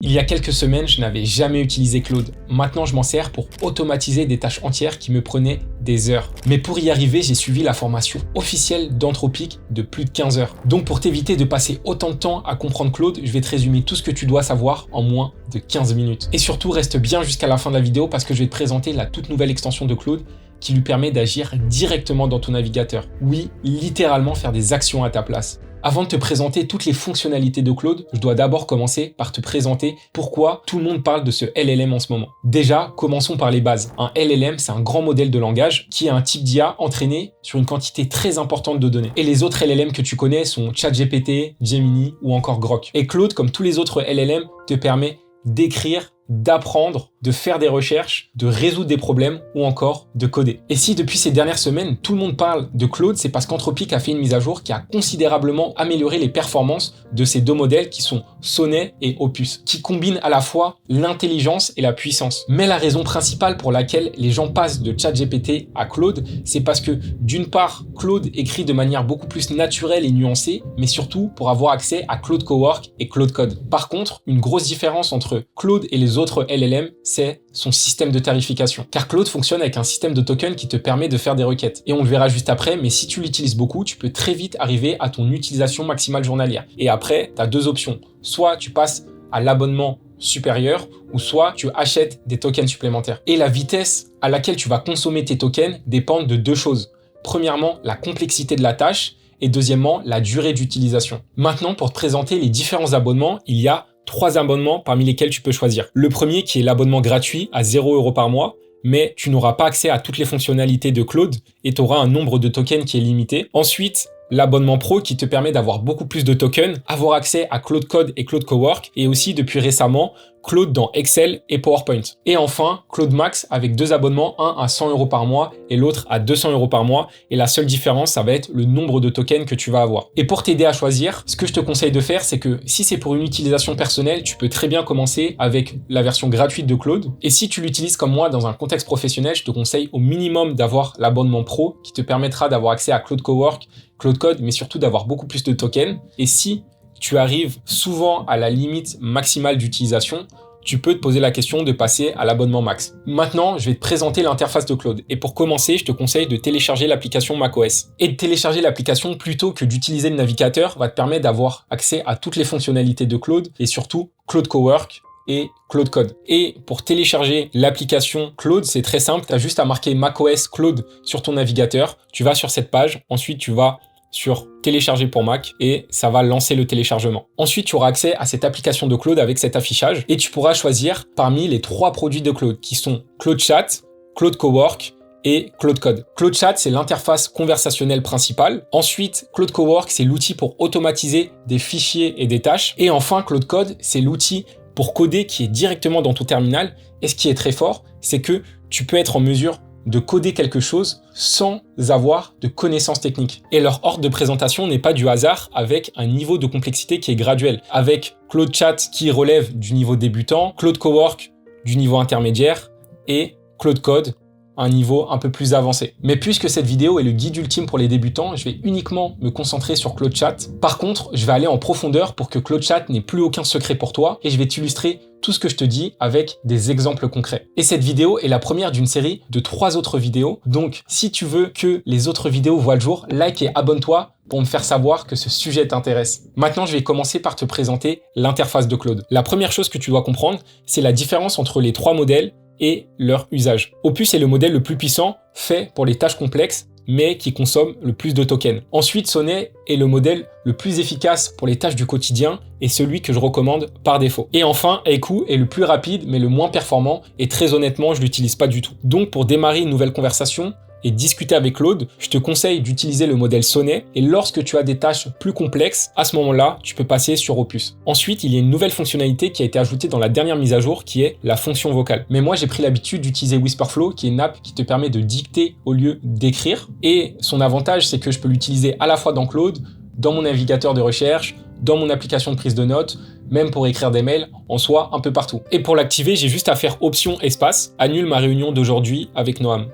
Il y a quelques semaines, je n'avais jamais utilisé Claude. Maintenant, je m'en sers pour automatiser des tâches entières qui me prenaient des heures. Mais pour y arriver, j'ai suivi la formation officielle d'Anthropic de plus de 15 heures. Donc pour t'éviter de passer autant de temps à comprendre Claude, je vais te résumer tout ce que tu dois savoir en moins de 15 minutes. Et surtout, reste bien jusqu'à la fin de la vidéo parce que je vais te présenter la toute nouvelle extension de Claude qui lui permet d'agir directement dans ton navigateur. Oui, littéralement faire des actions à ta place. Avant de te présenter toutes les fonctionnalités de Claude, je dois d'abord commencer par te présenter pourquoi tout le monde parle de ce LLM en ce moment. Déjà, commençons par les bases. Un LLM, c'est un grand modèle de langage qui est un type d'IA entraîné sur une quantité très importante de données. Et les autres LLM que tu connais sont ChatGPT, Gemini ou encore Grok. Et Claude, comme tous les autres LLM, te permet d'écrire, d'apprendre, de faire des recherches, de résoudre des problèmes ou encore de coder. Et si depuis ces dernières semaines, tout le monde parle de Claude, c'est parce qu'Anthropic a fait une mise à jour qui a considérablement amélioré les performances de ces deux modèles qui sont Sonnet et Opus, qui combinent à la fois l'intelligence et la puissance. Mais la raison principale pour laquelle les gens passent de ChatGPT à Claude, c'est parce que d'une part, Claude écrit de manière beaucoup plus naturelle et nuancée, mais surtout pour avoir accès à Claude Cowork et Claude Code. Par contre, une grosse différence entre Claude et les autres LLM, c'est son système de tarification. Car Claude fonctionne avec un système de token qui te permet de faire des requêtes. Et on le verra juste après, mais si tu l'utilises beaucoup, tu peux très vite arriver à ton utilisation maximale journalière. Et après, tu as deux options. Soit tu passes à l'abonnement supérieur, ou soit tu achètes des tokens supplémentaires. Et la vitesse à laquelle tu vas consommer tes tokens dépend de deux choses. Premièrement, la complexité de la tâche, et deuxièmement, la durée d'utilisation. Maintenant, pour te présenter les différents abonnements, il y a 3 abonnements parmi lesquels tu peux choisir. Le premier qui est l'abonnement gratuit à 0 € par mois, mais tu n'auras pas accès à toutes les fonctionnalités de Claude et tu auras un nombre de tokens qui est limité. Ensuite, l'abonnement pro qui te permet d'avoir beaucoup plus de tokens, avoir accès à Claude Code et Claude Cowork et aussi depuis récemment Claude dans Excel et PowerPoint. Et enfin, Claude Max avec 2 abonnements, un à 100 € par mois et l'autre à 200 € par mois. Et la seule différence, ça va être le nombre de tokens que tu vas avoir. Et pour t'aider à choisir, ce que je te conseille de faire, c'est que si c'est pour une utilisation personnelle, tu peux très bien commencer avec la version gratuite de Claude. Et si tu l'utilises comme moi dans un contexte professionnel, je te conseille au minimum d'avoir l'abonnement pro qui te permettra d'avoir accès à Claude Cowork, Claude Code, mais surtout d'avoir beaucoup plus de tokens. Et si tu arrives souvent à la limite maximale d'utilisation, tu peux te poser la question de passer à l'abonnement max. Maintenant, je vais te présenter l'interface de Claude. Et pour commencer, je te conseille de télécharger l'application macOS. Et de télécharger l'application plutôt que d'utiliser le navigateur va te permettre d'avoir accès à toutes les fonctionnalités de Claude et surtout Claude Cowork et Claude Code. Et pour télécharger l'application Claude, c'est très simple. Tu as juste à marquer macOS Claude sur ton navigateur. Tu vas sur cette page. Ensuite, tu vas sur télécharger pour Mac et ça va lancer le téléchargement. Ensuite, tu auras accès à cette application de Claude avec cet affichage et tu pourras choisir parmi les 3 produits de Claude qui sont Claude Chat, Claude Cowork et Claude Code. Claude Chat, c'est l'interface conversationnelle principale. Ensuite, Claude Cowork, c'est l'outil pour automatiser des fichiers et des tâches. Et enfin, Claude Code, c'est l'outil pour coder qui est directement dans ton terminal. Et ce qui est très fort, c'est que tu peux être en mesure de coder quelque chose sans avoir de connaissances techniques. Et leur ordre de présentation n'est pas du hasard avec un niveau de complexité qui est graduel. Avec Claude Chat qui relève du niveau débutant, Claude Cowork du niveau intermédiaire et Claude Code un niveau un peu plus avancé. Mais puisque cette vidéo est le guide ultime pour les débutants, je vais uniquement me concentrer sur Claude Chat. Par contre, je vais aller en profondeur pour que Claude Chat n'ait plus aucun secret pour toi et je vais t'illustrer tout ce que je te dis avec des exemples concrets. Et cette vidéo est la première d'une série de 3 autres vidéos. Donc, si tu veux que les autres vidéos voient le jour, like et abonne-toi pour me faire savoir que ce sujet t'intéresse. Maintenant, je vais commencer par te présenter l'interface de Claude. La première chose que tu dois comprendre, c'est la différence entre les 3 modèles et leur usage. Opus est le modèle le plus puissant, fait pour les tâches complexes, mais qui consomme le plus de tokens. Ensuite, Sonnet est le modèle le plus efficace pour les tâches du quotidien et celui que je recommande par défaut. Et enfin, Haiku est le plus rapide, mais le moins performant, et très honnêtement, je l'utilise pas du tout. Donc, pour démarrer une nouvelle conversation et discuter avec Claude, je te conseille d'utiliser le modèle Sonnet et lorsque tu as des tâches plus complexes, à ce moment-là, tu peux passer sur Opus. Ensuite, il y a une nouvelle fonctionnalité qui a été ajoutée dans la dernière mise à jour qui est la fonction vocale. Mais moi, j'ai pris l'habitude d'utiliser Whisperflow qui est une app qui te permet de dicter au lieu d'écrire et son avantage, c'est que je peux l'utiliser à la fois dans Claude, dans mon navigateur de recherche, dans mon application de prise de notes, même pour écrire des mails, en soi, un peu partout. Et pour l'activer, j'ai juste à faire Option Espace, annule ma réunion d'aujourd'hui avec Noam.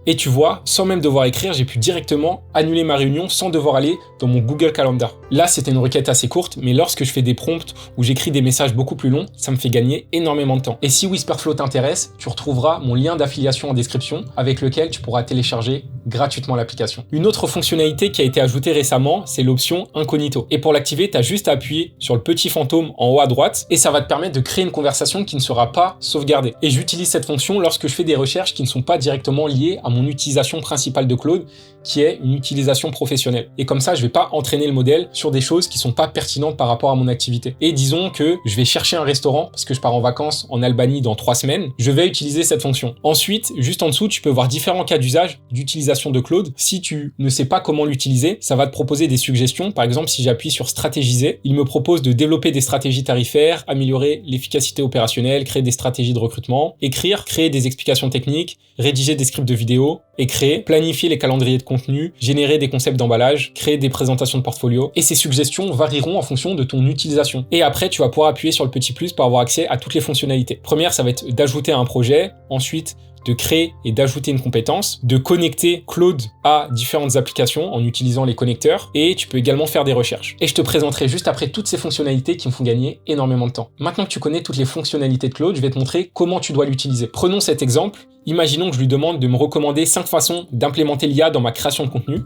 Et tu vois, sans même devoir écrire, j'ai pu directement annuler ma réunion sans devoir aller dans mon Google Calendar. Là, c'était une requête assez courte, mais lorsque je fais des prompts où j'écris des messages beaucoup plus longs, ça me fait gagner énormément de temps. Et si Whisperflow t'intéresse, tu retrouveras mon lien d'affiliation en description avec lequel tu pourras télécharger gratuitement l'application. Une autre fonctionnalité qui a été ajoutée récemment, c'est l'option Incognito. Et pour l'activer, tu as juste à appuyer sur le petit fantôme en haut à droite et ça va te permettre de créer une conversation qui ne sera pas sauvegardée. Et j'utilise cette fonction lorsque je fais des recherches qui ne sont pas directement liées à mon utilisation principale de Claude, qui est une utilisation professionnelle. Et comme ça, je vais pas entraîner le modèle sur des choses qui sont pas pertinentes par rapport à mon activité. Et disons que je vais chercher un restaurant parce que je pars en vacances en Albanie dans 3 semaines, je vais utiliser cette fonction. Ensuite, juste en dessous, tu peux voir différents cas d'usage d'utilisation de Claude. Si tu ne sais pas comment l'utiliser, ça va te proposer des suggestions. Par exemple, si j'appuie sur stratégiser, il me propose de développer des stratégies tarifaires, améliorer l'efficacité opérationnelle, créer des stratégies de recrutement, écrire, créer des explications techniques, rédiger des scripts de vidéo, écrire, planifier les calendriers de contenu, générer des concepts d'emballage, créer des présentations de portfolio. Et ces suggestions varieront en fonction de ton utilisation. Et après, tu vas pouvoir appuyer sur le petit plus pour avoir accès à toutes les fonctionnalités. Première, ça va être d'ajouter un projet. Ensuite, de créer et d'ajouter une compétence, de connecter Claude à différentes applications en utilisant les connecteurs et tu peux également faire des recherches. Et je te présenterai juste après toutes ces fonctionnalités qui me font gagner énormément de temps. Maintenant que tu connais toutes les fonctionnalités de Claude, je vais te montrer comment tu dois l'utiliser. Prenons cet exemple. Imaginons que je lui demande de me recommander 5 façons d'implémenter l'IA dans ma création de contenu.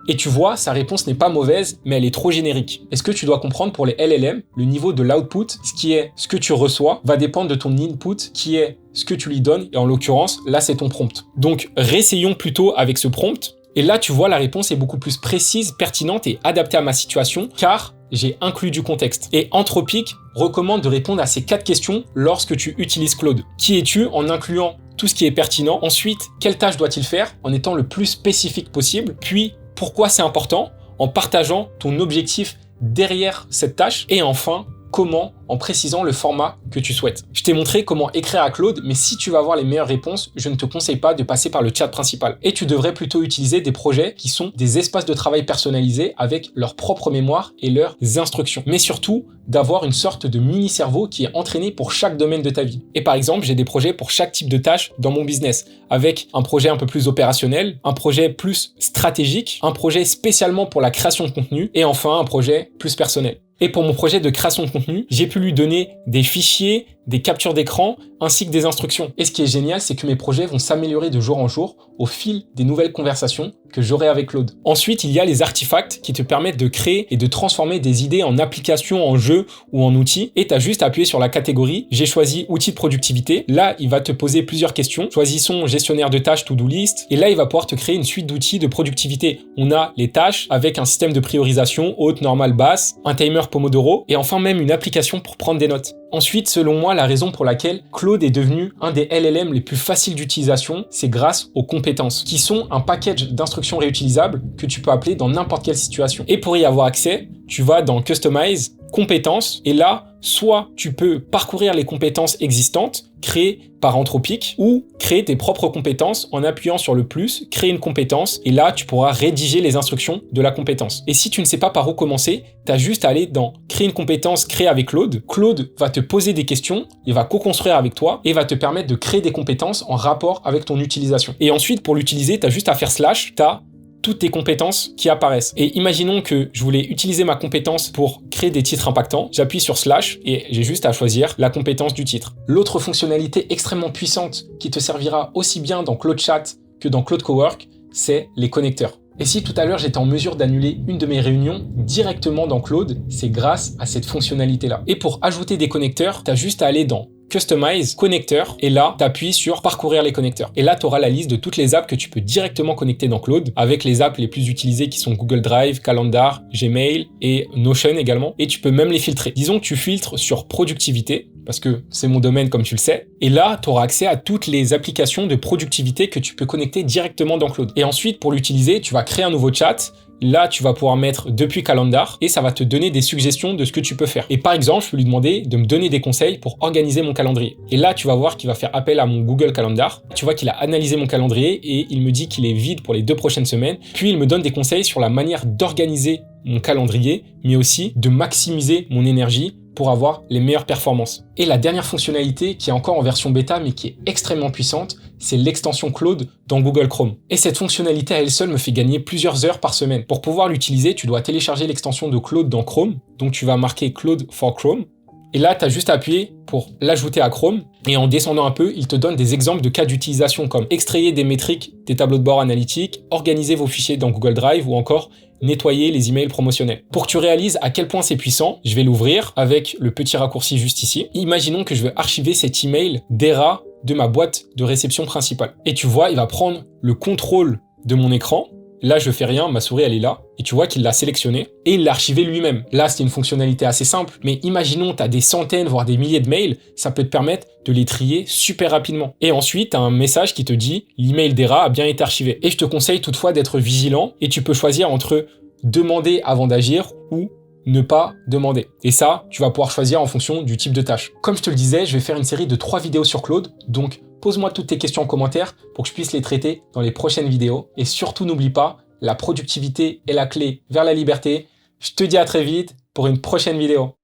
Et tu vois, sa réponse n'est pas mauvaise, mais elle est trop générique. Et ce que tu dois comprendre pour les LLM, le niveau de l'output, ce qui est ce que tu reçois, va dépendre de ton input, qui est ce que tu lui donnes. Et en l'occurrence, là, c'est ton prompt. Donc, réessayons plutôt avec ce prompt. Et là, tu vois, la réponse est beaucoup plus précise, pertinente et adaptée à ma situation, car j'ai inclus du contexte. Et Anthropic recommande de répondre à ces 4 questions lorsque tu utilises Claude. Qui es-tu en incluant tout ce qui est pertinent? Ensuite, quelle tâche doit-il faire en étant le plus spécifique possible? Puis, pourquoi c'est important en partageant ton objectif derrière cette tâche et enfin, comment en précisant le format que tu souhaites. Je t'ai montré comment écrire à Claude, mais si tu veux avoir les meilleures réponses, je ne te conseille pas de passer par le chat principal. Et tu devrais plutôt utiliser des projets qui sont des espaces de travail personnalisés avec leur propre mémoire et leurs instructions. Mais surtout, d'avoir une sorte de mini-cerveau qui est entraîné pour chaque domaine de ta vie. Et par exemple, j'ai des projets pour chaque type de tâche dans mon business, avec un projet un peu plus opérationnel, un projet plus stratégique, un projet spécialement pour la création de contenu, et enfin un projet plus personnel. Et pour mon projet de création de contenu, j'ai pu lui donner des fichiers, des captures d'écran, ainsi que des instructions. Et ce qui est génial, c'est que mes projets vont s'améliorer de jour en jour au fil des nouvelles conversations que j'aurai avec Claude. Ensuite, il y a les artefacts qui te permettent de créer et de transformer des idées en applications, en jeux ou en outils. Et tu as juste à appuyer sur la catégorie. J'ai choisi outils de productivité. Là, il va te poser plusieurs questions. Choisissons gestionnaire de tâches, to-do list. Et là, il va pouvoir te créer une suite d'outils de productivité. On a les tâches avec un système de priorisation haute, normale, basse, un timer Pomodoro et enfin même une application pour prendre des notes. Ensuite, selon moi, la raison pour laquelle Claude est devenu un des LLM les plus faciles d'utilisation, c'est grâce aux compétences, qui sont un package d'instructions réutilisables que tu peux appeler dans n'importe quelle situation. Et pour y avoir accès, tu vas dans Customize, compétences, et là, soit tu peux parcourir les compétences existantes créées par Anthropic ou créer tes propres compétences en appuyant sur le plus, créer une compétence, et là, tu pourras rédiger les instructions de la compétence. Et si tu ne sais pas par où commencer, tu as juste à aller dans créer une compétence, créer avec Claude. Claude va te poser des questions, il va co-construire avec toi et va te permettre de créer des compétences en rapport avec ton utilisation. Et ensuite, pour l'utiliser, tu as juste à faire slash, tu as toutes tes compétences qui apparaissent. Et imaginons que je voulais utiliser ma compétence pour créer des titres impactants. J'appuie sur slash et j'ai juste à choisir la compétence du titre. L'autre fonctionnalité extrêmement puissante qui te servira aussi bien dans Claude Chat que dans Claude Cowork, c'est les connecteurs. Et si tout à l'heure j'étais en mesure d'annuler une de mes réunions directement dans Claude, c'est grâce à cette fonctionnalité-là. Et pour ajouter des connecteurs, tu as juste à aller dans Customize, connecteur, et là, tu appuies sur parcourir les connecteurs. Et là, tu auras la liste de toutes les apps que tu peux directement connecter dans Claude, avec les apps les plus utilisées qui sont Google Drive, Calendar, Gmail et Notion également. Et tu peux même les filtrer. Disons que tu filtres sur productivité, parce que c'est mon domaine comme tu le sais. Et là, tu auras accès à toutes les applications de productivité que tu peux connecter directement dans Claude. Et ensuite, pour l'utiliser, tu vas créer un nouveau chat. Là, tu vas pouvoir mettre depuis Calendar et ça va te donner des suggestions de ce que tu peux faire. Et par exemple, je peux lui demander de me donner des conseils pour organiser mon calendrier. Et là, tu vas voir qu'il va faire appel à mon Google Calendar. Tu vois qu'il a analysé mon calendrier et il me dit qu'il est vide pour les 2 prochaines semaines. Puis, il me donne des conseils sur la manière d'organiser mon calendrier, mais aussi de maximiser mon énergie pour avoir les meilleures performances. Et la dernière fonctionnalité qui est encore en version bêta mais qui est extrêmement puissante, c'est l'extension Claude dans Google Chrome. Et cette fonctionnalité à elle seule me fait gagner plusieurs heures par semaine. Pour pouvoir l'utiliser, tu dois télécharger l'extension de Claude dans Chrome, donc tu vas marquer Claude for Chrome. Et là, tu as juste à appuyer pour l'ajouter à Chrome. Et en descendant un peu, il te donne des exemples de cas d'utilisation comme extrayer des métriques des tableaux de bord analytiques, organiser vos fichiers dans Google Drive ou encore nettoyer les emails promotionnels. Pour que tu réalises à quel point c'est puissant, je vais l'ouvrir avec le petit raccourci juste ici. Imaginons que je veux archiver cet email d'ERA de ma boîte de réception principale. Et tu vois, il va prendre le contrôle de mon écran. Là, je fais rien, ma souris elle est là, et tu vois qu'il l'a sélectionné, et il l'a archivé lui-même. Là, c'était une fonctionnalité assez simple, mais imaginons, tu as des centaines, voire des milliers de mails, ça peut te permettre de les trier super rapidement. Et ensuite, tu as un message qui te dit « L'email d'ERA a bien été archivé ». Et je te conseille toutefois d'être vigilant, et tu peux choisir entre demander avant d'agir ou ne pas demander. Et ça, tu vas pouvoir choisir en fonction du type de tâche. Comme je te le disais, je vais faire une série de 3 vidéos sur Claude, donc pose-moi toutes tes questions en commentaire pour que je puisse les traiter dans les prochaines vidéos. Et surtout, n'oublie pas, la productivité est la clé vers la liberté. Je te dis à très vite pour une prochaine vidéo.